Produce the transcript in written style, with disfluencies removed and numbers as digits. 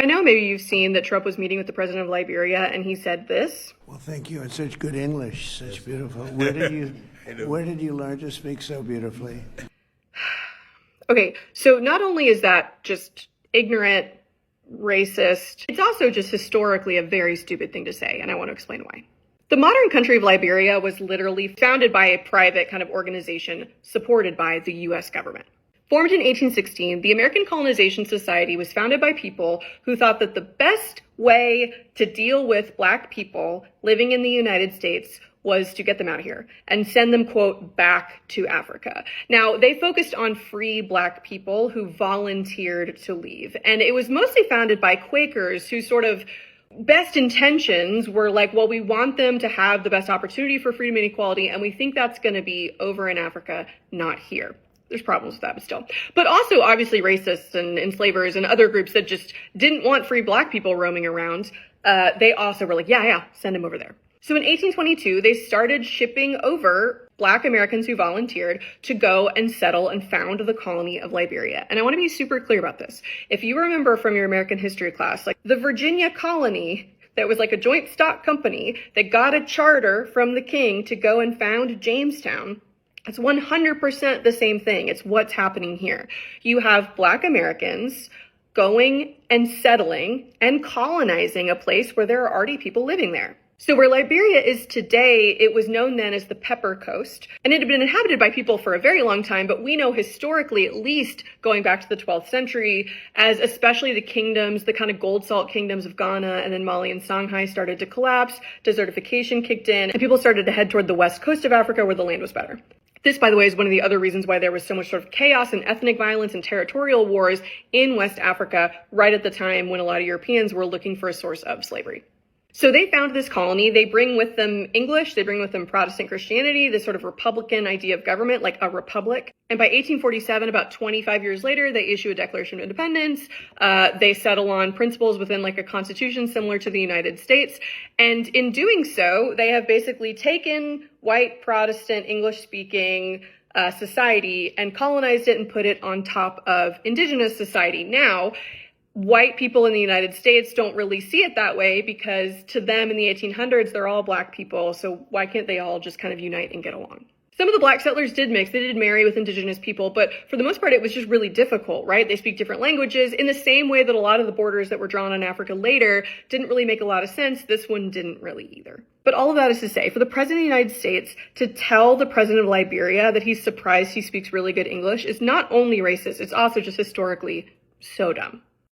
By now, maybe you've seen that Trump was meeting with the president of Liberia and he said this. Well, thank you. And such good English, such beautiful. Where did you learn to speak so beautifully? Okay, so not only is that just ignorant, racist, it's also just historically a very stupid thing to say, and I want to explain why. The modern country of Liberia was literally founded by a private kind of organization supported by the US government. Formed in 1816, the American Colonization Society was founded by people who thought that the best way to deal with Black people living in the United States was to get them out of here and send them, quote, back to Africa. Now, they focused on free Black people who volunteered to leave. And it was mostly founded by Quakers who sort of best intentions were like, well, we want them to have the best opportunity for freedom and equality, and we think that's going to be over in Africa, not here. There's problems with that, but still. But also, obviously, racists and enslavers and other groups that just didn't want free Black people roaming around, they also were like, yeah, send them over there. So in 1822, they started shipping over Black Americans who volunteered to go and settle and found the colony of Liberia. And I want to be super clear about this. If you remember from your American history class, like the Virginia colony that was like a joint stock company that got a charter from the king to go and found Jamestown, it's 100% the same thing. It's what's happening here. You have Black Americans going and settling and colonizing a place where there are already people living there. So where Liberia is today, it was known then as the Pepper Coast, and it had been inhabited by people for a very long time, but we know historically, at least going back to the 12th century, as especially the kingdoms, the kind of gold salt kingdoms of Ghana and then Mali and Songhai started to collapse, desertification kicked in, and people started to head toward the west coast of Africa where the land was better. This, by the way, is one of the other reasons why there was so much sort of chaos and ethnic violence and territorial wars in West Africa right at the time when a lot of Europeans were looking for a source of slavery. So they found this colony. They bring with them English. They bring with them Protestant Christianity, this sort of Republican idea of government, like a republic. And by 1847, about 25 years later, they issue a Declaration of Independence. They settle on principles within like a constitution similar to the United States. And in doing so, they have basically taken white Protestant English-speaking society and colonized it and put it on top of indigenous society. Now, white people in the United States don't really see it that way because to them in the 1800s, they're all Black people. So why can't they all just kind of unite and get along? Some of the Black settlers did mix. They did marry with indigenous people, but for the most part, it was just really difficult, right? They speak different languages in the same way that a lot of the borders that were drawn on Africa later didn't really make a lot of sense. This one didn't really either. But all of that is to say, for the President of the United States to tell the President of Liberia that he's surprised he speaks really good English is not only racist, it's also just historically so dumb.